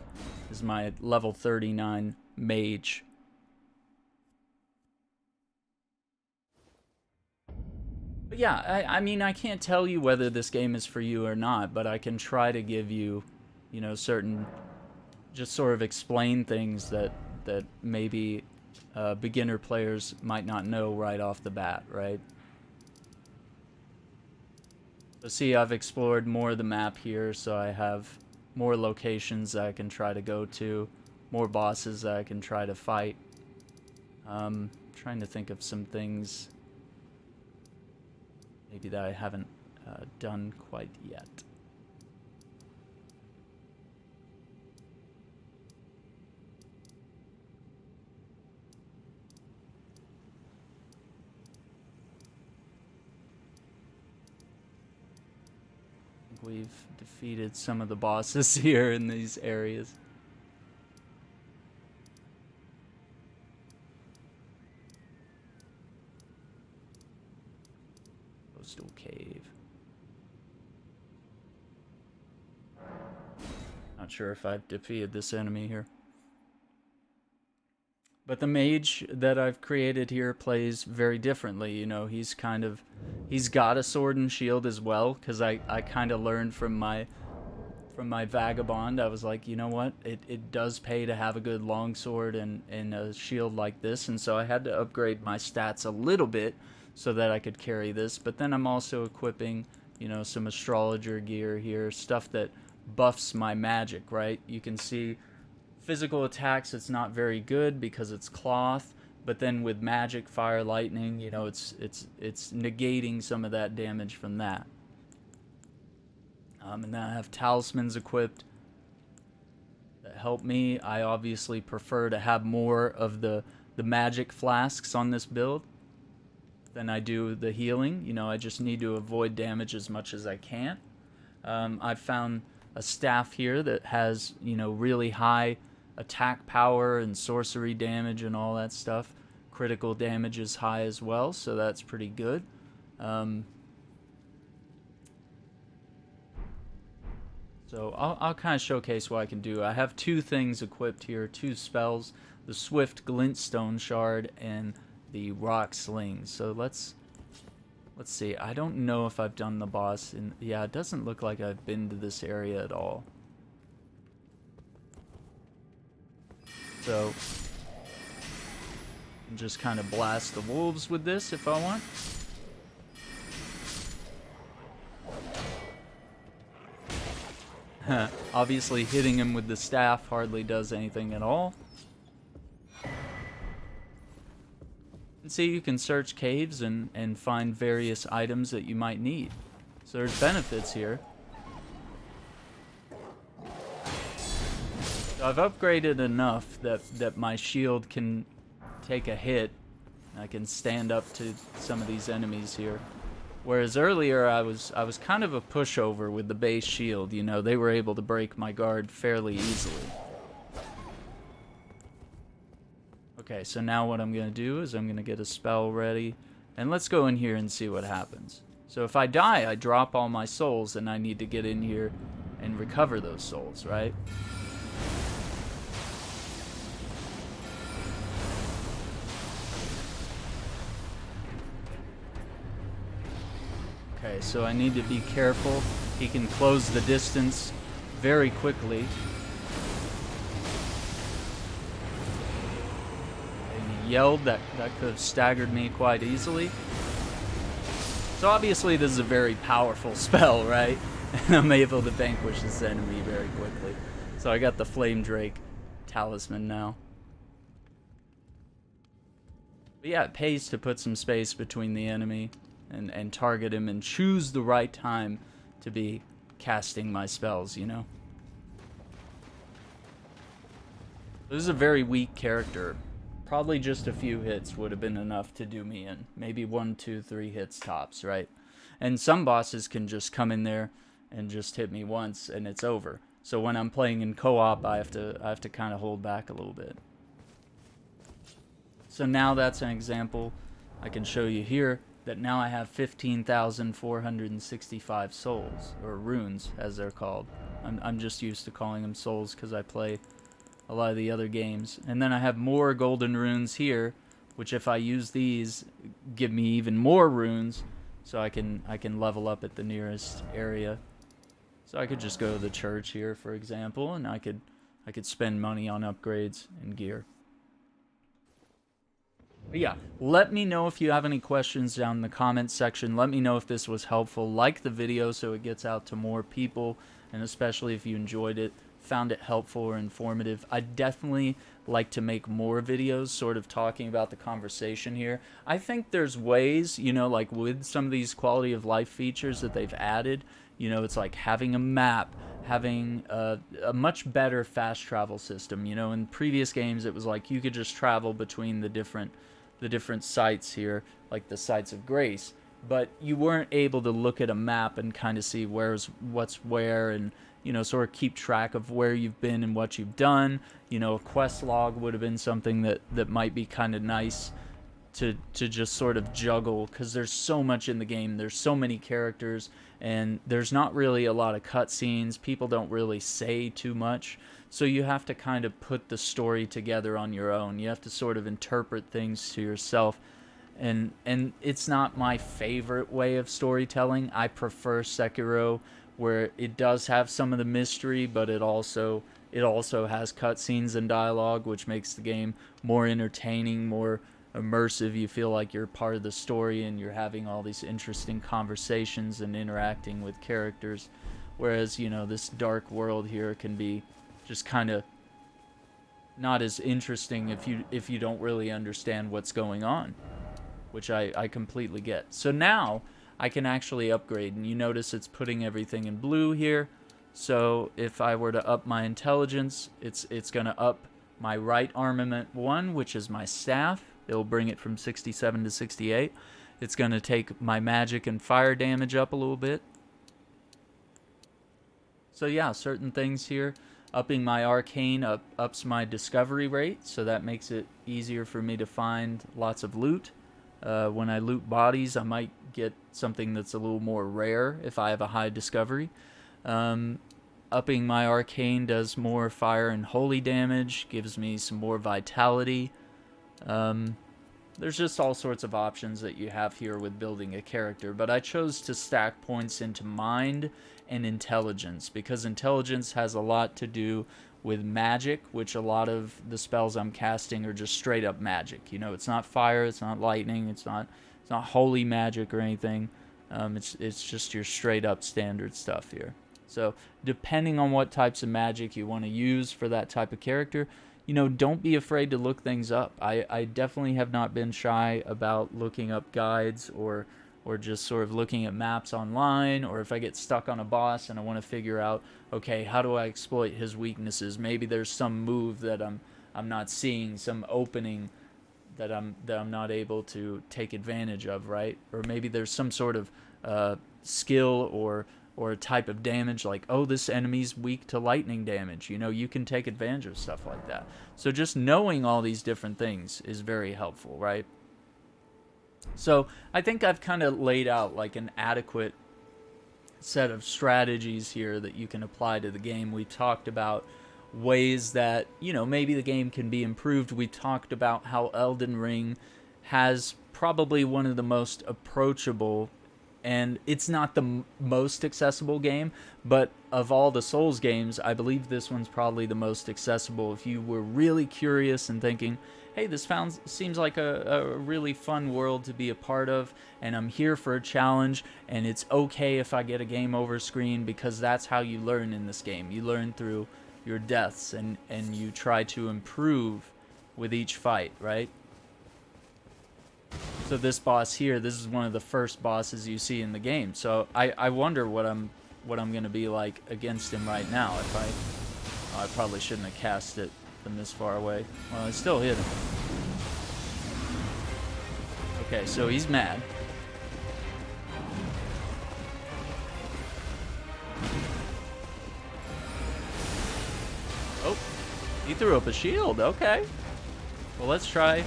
is my level 39 mage. But yeah, I mean, I can't tell you whether this game is for you or not, but I can try to give you, you know, certain, just sort of explain things that maybe beginner players might not know right off the bat, right? So see, I've explored more of the map here, so I have more locations that I can try to go to, more bosses that I can try to fight. Trying to think of some things maybe that I haven't done quite yet. We've defeated some of the bosses here in these areas. Coastal Cave. Not sure if I've defeated this enemy here. But the mage that I've created here plays very differently. You know, he's got a sword and shield as well, because I kind of learned from my vagabond. I was like, you know what, it does pay to have a good longsword and a shield like this, and so I had to upgrade my stats a little bit so that I could carry this. But then I'm also equipping, you know, some astrologer gear here, stuff that buffs my magic, right? You can see physical attacks, it's not very good because it's cloth, but then with magic, fire, lightning, you know, it's negating some of that damage from that. And then I have talismans equipped that help me. I obviously prefer to have more of the magic flasks on this build than I do the healing. You know, I just need to avoid damage as much as I can. I've found a staff here that has, you know, really high attack power and sorcery damage and all that stuff. Critical damage is high as well, so that's pretty good. So I'll kind of showcase what I can do. I have two things equipped here, two spells, the Swift Glintstone Shard and the Rock Sling. So let's see. I don't know if I've done the boss. Yeah, it doesn't look like I've been to this area at all. So I can just kind of blast the wolves with this if I want. Obviously hitting him with the staff hardly does anything at all. And see, you can search caves and find various items that you might need. So there's benefits here. So I've upgraded enough that my shield can take a hit. I can stand up to some of these enemies here. Whereas earlier I was kind of a pushover with the base shield, you know, they were able to break my guard fairly easily. Okay, so now what I'm going to do is I'm going to get a spell ready, and let's go in here and see what happens. So if I die, I drop all my souls, and I need to get in here and recover those souls, right? Okay, so I need to be careful. He can close the distance very quickly. And he yelled, that could have staggered me quite easily. So obviously this is a very powerful spell, right? And I'm able to vanquish this enemy very quickly. So I got the Flame Drake talisman now. But yeah, it pays to put some space between the enemy and target him and choose the right time to be casting my spells, you know? This is a very weak character. Probably just a few hits would have been enough to do me in. Maybe 1, 2, 3 hits tops, right? And some bosses can just come in there and just hit me once and it's over. So when I'm playing in co-op, I have to kind of hold back a little bit. So now that's an example I can show you here, that now I have 15,465 souls, or runes as they're called. I'm just used to calling them souls because I play a lot of the other games. And then I have more golden runes here, which if I use these, give me even more runes, so I can level up at the nearest area. So I could just go to the church here, for example, and I could spend money on upgrades and gear. But yeah, let me know if you have any questions down in the comments section. Let me know if this was helpful. Like the video so it gets out to more people, and especially if you enjoyed it, found it helpful or informative. I'd definitely like to make more videos sort of talking about the conversation here. I think there's ways, you know, like with some of these quality of life features that they've added, you know, it's like having a map, having a much better fast travel system. You know, in previous games it was like you could just travel between the different sites here, like the sites of grace, but you weren't able to look at a map and kind of see what's where, and you know, sort of keep track of where you've been and what you've done. You know, a quest log would have been something that might be kind of nice to just sort of juggle, because there's so much in the game, there's so many characters, and there's not really a lot of cutscenes. People don't really say too much, so you have to kind of put the story together on your own. You have to sort of interpret things to yourself, and it's not my favorite way of storytelling. I prefer Sekiro, where it does have some of the mystery, but it also has cutscenes and dialogue, which makes the game more entertaining, more immersive. You feel like you're part of the story and you're having all these interesting conversations and interacting with characters. Whereas, this dark world here can be just kind of not as interesting if you don't really understand what's going on, which I completely get. So now I can actually upgrade, and you notice it's putting everything in blue here. So if I were to up my intelligence, it's going to up my right armament 1, which is my staff. It'll bring it from 67 to 68. It's going to take my magic and fire damage up a little bit. So yeah, certain things here. Upping my arcane ups my discovery rate, so that makes it easier for me to find lots of loot. When I loot bodies, I might get something that's a little more rare if I have a high discovery. Upping my arcane does more fire and holy damage, gives me some more vitality. There's just all sorts of options that you have here with building a character, but I chose to stack points into mind and intelligence, because intelligence has a lot to do with magic, which a lot of the spells I'm casting are just straight up magic. It's not fire, it's not lightning, it's not holy magic or anything. It's just your straight up standard stuff here. So depending on what types of magic you want to use for that type of character, don't be afraid to look things up. I definitely have not been shy about looking up guides or just sort of looking at maps online, or if I get stuck on a boss and I want to figure out, okay, how do I exploit his weaknesses? Maybe there's some move that I'm not seeing, some opening that I'm not able to take advantage of, right? Or maybe there's some sort of skill or a type of damage, like, oh, this enemy's weak to lightning damage. You can take advantage of stuff like that. So just knowing all these different things is very helpful, right? So I think I've kind of laid out like an adequate set of strategies here that you can apply to the game. We talked about ways that, maybe the game can be improved. We talked about how Elden Ring has probably one of the most approachable, and it's not the most accessible game, but of all the Souls games, I believe this one's probably the most accessible. If you were really curious and thinking, hey, this seems like a really fun world to be a part of, and I'm here for a challenge, and it's okay if I get a game over screen, because that's how you learn in this game. You learn through your deaths, and you try to improve with each fight, right? So this boss here, this is one of the first bosses you see in the game. So I wonder what I'm going to be like against him right now. I probably shouldn't have cast it from this far away. Well, I still hit him. Okay, so he's mad. Oh, he threw up a shield. Okay. Well, let's try.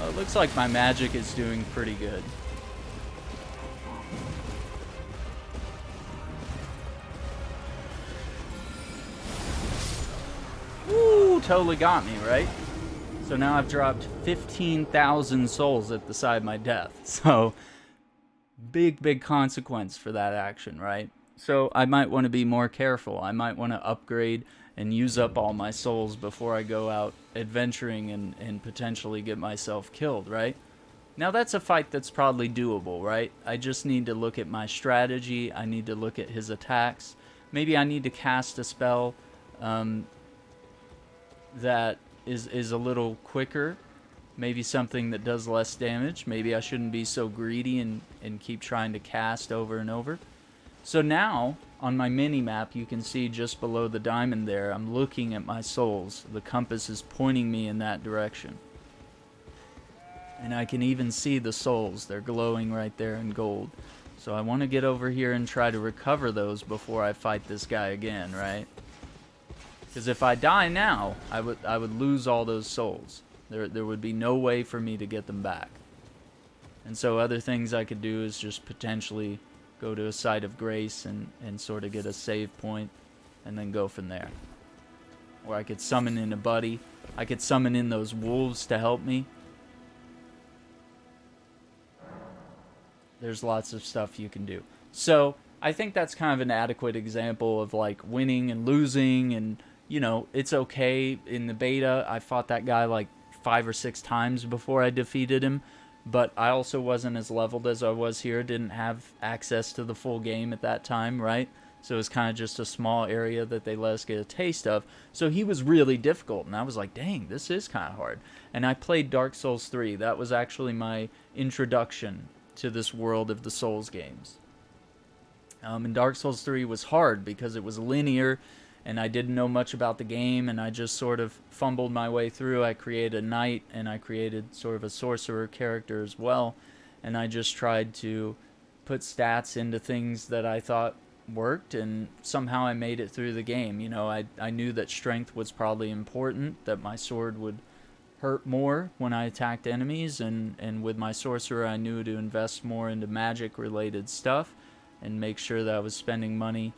It looks like my magic is doing pretty good. Ooh, totally got me, right? So now I've dropped 15,000 souls at the side of my death. So, big consequence for that action, right? So I might want to be more careful. I might want to upgrade and use up all my souls before I go out adventuring and potentially get myself killed, right? Now that's a fight that's probably doable, right? I just need to look at my strategy. I need to look at his attacks. Maybe I need to cast a spell that is a little quicker. Maybe something that does less damage. Maybe I shouldn't be so greedy and keep trying to cast over and over. So now, on my mini-map, you can see just below the diamond there, I'm looking at my souls. The compass is pointing me in that direction. And I can even see the souls. They're glowing right there in gold. So I want to get over here and try to recover those before I fight this guy again, right? Because if I die now, I would lose all those souls. There would be no way for me to get them back. And so other things I could do is just potentially go to a site of grace and sort of get a save point and then go from there. Or I could summon in a buddy. I could summon in those wolves to help me. There's lots of stuff you can do. So I think that's kind of an adequate example of like winning and losing, and you know, it's okay. In the beta, I fought that guy like 5 or 6 times before I defeated him, but I also wasn't as leveled as I was here, didn't have access to the full game at that time, right? So it was kind of just a small area that they let us get a taste of. So he was really difficult, and I was like, dang, this is kind of hard. And I played Dark Souls 3. That was actually my introduction to this world of the Souls games. And Dark Souls 3 was hard because it was linear, and I didn't know much about the game, and I just sort of fumbled my way through. I created a knight, and I created sort of a sorcerer character as well, and I just tried to put stats into things that I thought worked, and somehow I made it through the game. You know, I knew that strength was probably important, that my sword would hurt more when I attacked enemies, and with my sorcerer I knew to invest more into magic related stuff and make sure that I was spending money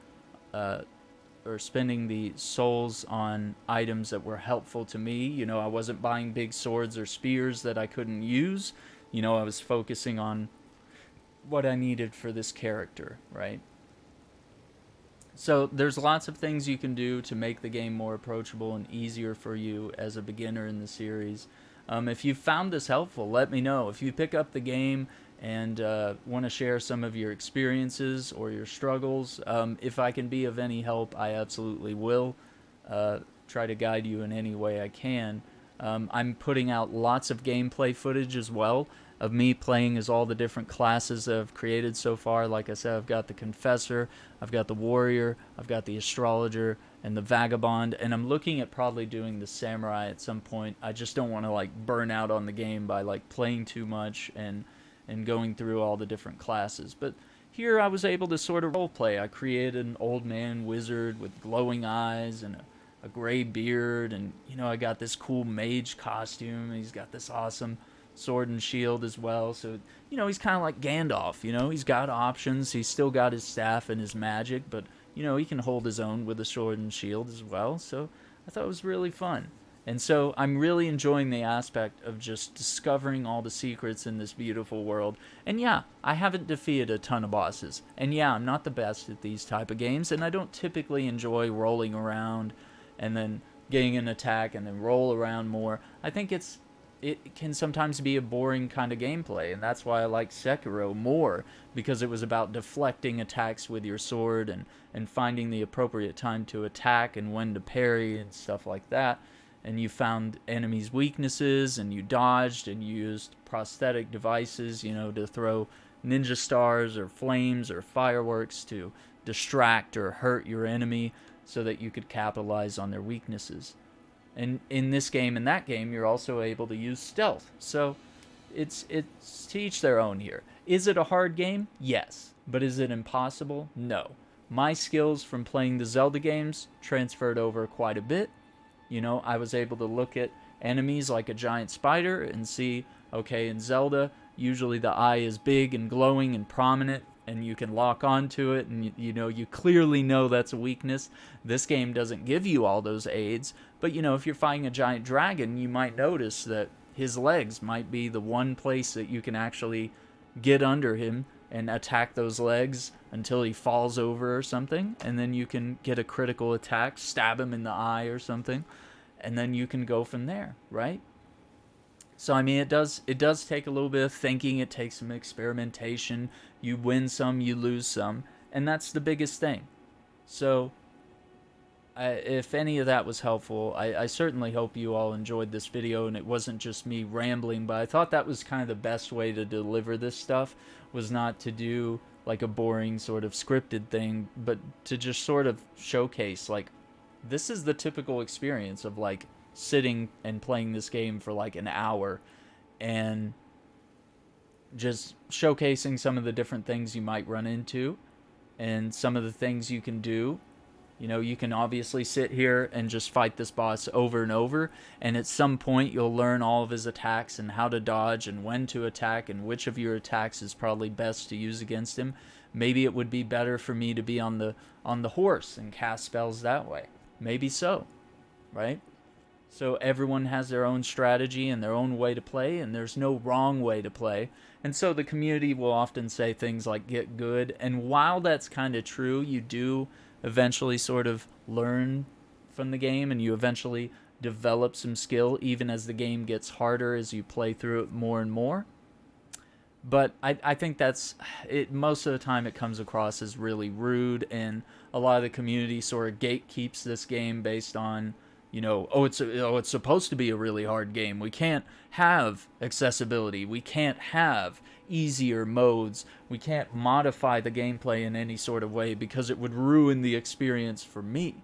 or spending the souls on items that were helpful to me. You know, I wasn't buying big swords or spears that I couldn't use. You know, I was focusing on what I needed for this character, right? So there's lots of things you can do to make the game more approachable and easier for you as a beginner in the series. If you found this helpful, let me know. If you pick up the game and want to share some of your experiences or your struggles, if I can be of any help, I absolutely will try to guide you in any way I can. I'm putting out lots of gameplay footage as well of me playing as all the different classes that I've created so far. Like I said, I've got the Confessor, I've got the Warrior, I've got the Astrologer, and the Vagabond, and I'm looking at probably doing the Samurai at some point. I just don't want to like burn out on the game by like playing too much and going through all the different classes. But here I was able to sort of roleplay. I created an old man wizard with glowing eyes and a gray beard, and you know, I got this cool mage costume, and he's got this awesome sword and shield as well. So, you know, he's kind of like Gandalf, you know, he's got options. He's still got his staff and his magic, but, you know, he can hold his own with a sword and shield as well. So I thought it was really fun. And so I'm really enjoying the aspect of just discovering all the secrets in this beautiful world. And yeah, I haven't defeated a ton of bosses. And yeah, I'm not the best at these type of games, and I don't typically enjoy rolling around and then getting an attack and then roll around more. I think it can sometimes be a boring kind of gameplay, and that's why I like Sekiro more, because it was about deflecting attacks with your sword and finding the appropriate time to attack and when to parry and stuff like that. And you found enemies' weaknesses, and you dodged, and you used prosthetic devices, you know, to throw ninja stars or flames or fireworks to distract or hurt your enemy so that you could capitalize on their weaknesses. And in this game and that game, you're also able to use stealth. So it's to each their own here. Is it a hard game? Yes. But is it impossible? No. My skills from playing the Zelda games transferred over quite a bit. You know, I was able to look at enemies like a giant spider and see, okay, in Zelda, usually the eye is big and glowing and prominent, and you can lock onto it, and you know, you clearly know that's a weakness. This game doesn't give you all those aids, but you know, if you're fighting a giant dragon, you might notice that his legs might be the one place that you can actually get under him and attack those legs until he falls over or something, and then you can get a critical attack, stab him in the eye or something, and then you can go from there, right? So I mean, it does take a little bit of thinking. It takes some experimentation. You win some, you lose some, and that's the biggest thing. So if any of that was helpful, I certainly hope you all enjoyed this video and it wasn't just me rambling, but I thought that was kind of the best way to deliver this stuff, was not to do like a boring sort of scripted thing, but to just sort of showcase like, this is the typical experience of like sitting and playing this game for like an hour and just showcasing some of the different things you might run into and some of the things you can do. You know, you can obviously sit here and just fight this boss over and over, and at some point you'll learn all of his attacks and how to dodge and when to attack and which of your attacks is probably best to use against him. Maybe it would be better for me to be on the horse and cast spells that way. Maybe so, right? So everyone has their own strategy and their own way to play, and there's no wrong way to play. And so the community will often say things like get good, and while that's kind of true, you do eventually sort of learn from the game and you eventually develop some skill even as the game gets harder as you play through it more and more. But I think that's it. Most of the time it comes across as really rude, and a lot of the community sort of gatekeeps this game based on, you know, it's supposed to be a really hard game. We can't have accessibility. We can't have easier modes. We can't modify the gameplay in any sort of way because it would ruin the experience for me.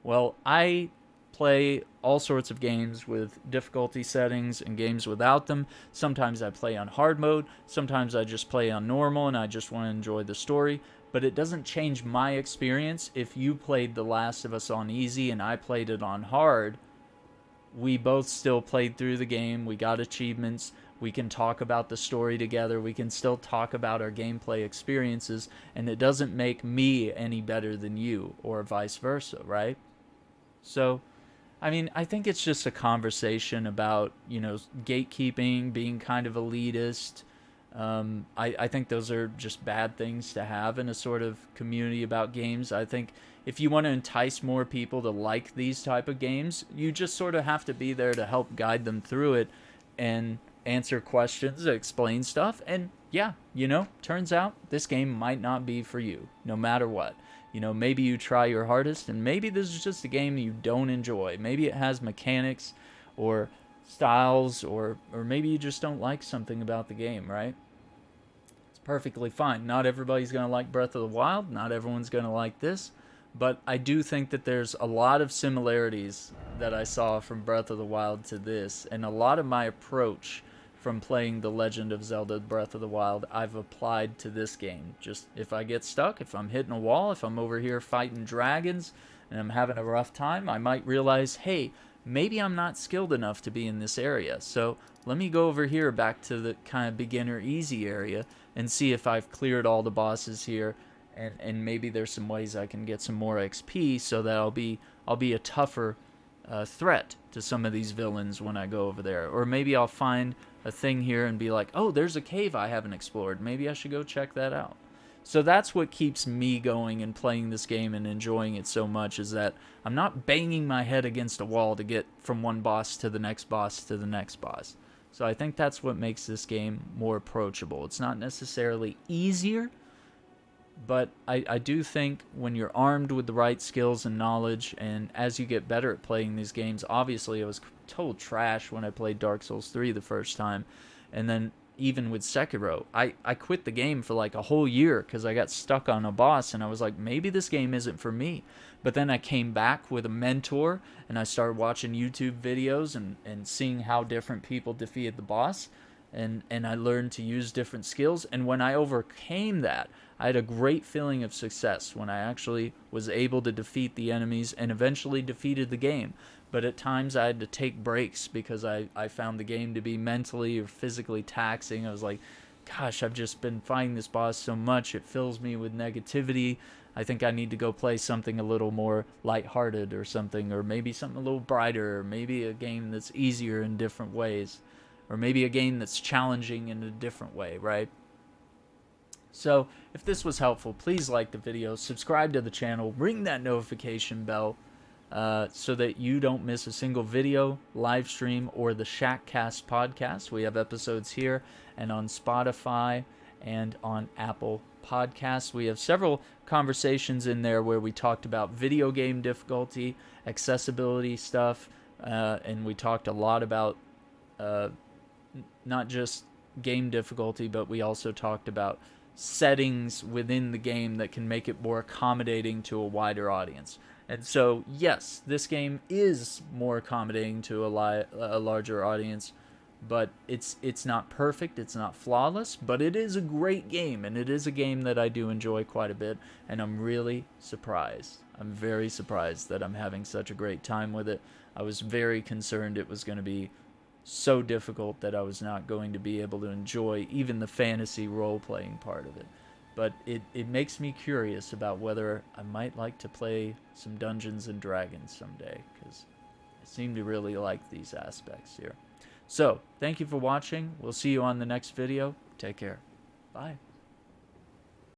Well, I play all sorts of games with difficulty settings and games without them. Sometimes I play on hard mode. Sometimes I just play on normal and I just want to enjoy the story. But it doesn't change my experience. If you played The Last of Us on easy and I played it on hard, we both still played through the game. We got achievements. We can talk about the story together. We can still talk about our gameplay experiences. And it doesn't make me any better than you or vice versa, right? So, I mean, I think it's just a conversation about, you know, gatekeeping, being kind of elitist. I think those are just bad things to have in a sort of community about games. I think if you want to entice more people to like these type of games, you just sort of have to be there to help guide them through it and answer questions, explain stuff. And yeah, you know, turns out this game might not be for you, no matter what. You know, maybe you try your hardest and maybe this is just a game you don't enjoy. Maybe it has mechanics or styles, or maybe you just don't like something about the game, right? It's perfectly fine. Not everybody's going to like Breath of the Wild. Not everyone's going to like this. But I do think that there's a lot of similarities that I saw from Breath of the Wild to this, and a lot of my approach from playing The Legend of Zelda Breath of the Wild I've applied to this game. Just if I get stuck, if I'm hitting a wall, if I'm over here fighting dragons and I'm having a rough time, I might realize, hey, maybe I'm not skilled enough to be in this area. So let me go over here back to the kind of beginner easy area and see if I've cleared all the bosses here, and maybe there's some ways I can get some more XP so that I'll be a tougher threat to some of these villains when I go over there. Or maybe I'll find a thing here and be like, oh, there's a cave I haven't explored. Maybe I should go check that out. So that's what keeps me going and playing this game and enjoying it so much, is that I'm not banging my head against a wall to get from one boss to the next boss to the next boss. So I think that's what makes this game more approachable. It's not necessarily easier, but I do think when you're armed with the right skills and knowledge, and as you get better at playing these games, obviously I was total trash when I played Dark Souls 3 the first time, and then even with Sekiro, I quit the game for like a whole year because I got stuck on a boss, and I was like, maybe this game isn't for me. But then I came back with a mentor, and I started watching YouTube videos and seeing how different people defeated the boss, and I learned to use different skills. And when I overcame that, I had a great feeling of success when I actually was able to defeat the enemies and eventually defeated the game. But at times I had to take breaks because I found the game to be mentally or physically taxing. I was like, gosh, I've just been fighting this boss so much, it fills me with negativity. I think I need to go play something a little more lighthearted or something, or maybe something a little brighter, or maybe a game that's easier in different ways, or maybe a game that's challenging in a different way, right? So if this was helpful, please like the video, subscribe to the channel, ring that notification bell so that you don't miss a single video, live stream, or the Shackcast podcast. We have episodes here and on Spotify and on Apple Podcasts. We have several conversations in there where we talked about video game difficulty, accessibility stuff, and we talked a lot about not just game difficulty, but we also talked about settings within the game that can make it more accommodating to a wider audience. And so, yes, this game is more accommodating to a larger audience, but it's not perfect, it's not flawless, but it is a great game, and it is a game that I do enjoy quite a bit, and I'm really surprised. I'm very surprised that I'm having such a great time with it. I was very concerned it was going to be so difficult that I was not going to be able to enjoy even the fantasy role-playing part of it. But it makes me curious about whether I might like to play some Dungeons and Dragons someday, because I seem to really like these aspects here. So, thank you for watching. We'll see you on the next video. Take care. Bye.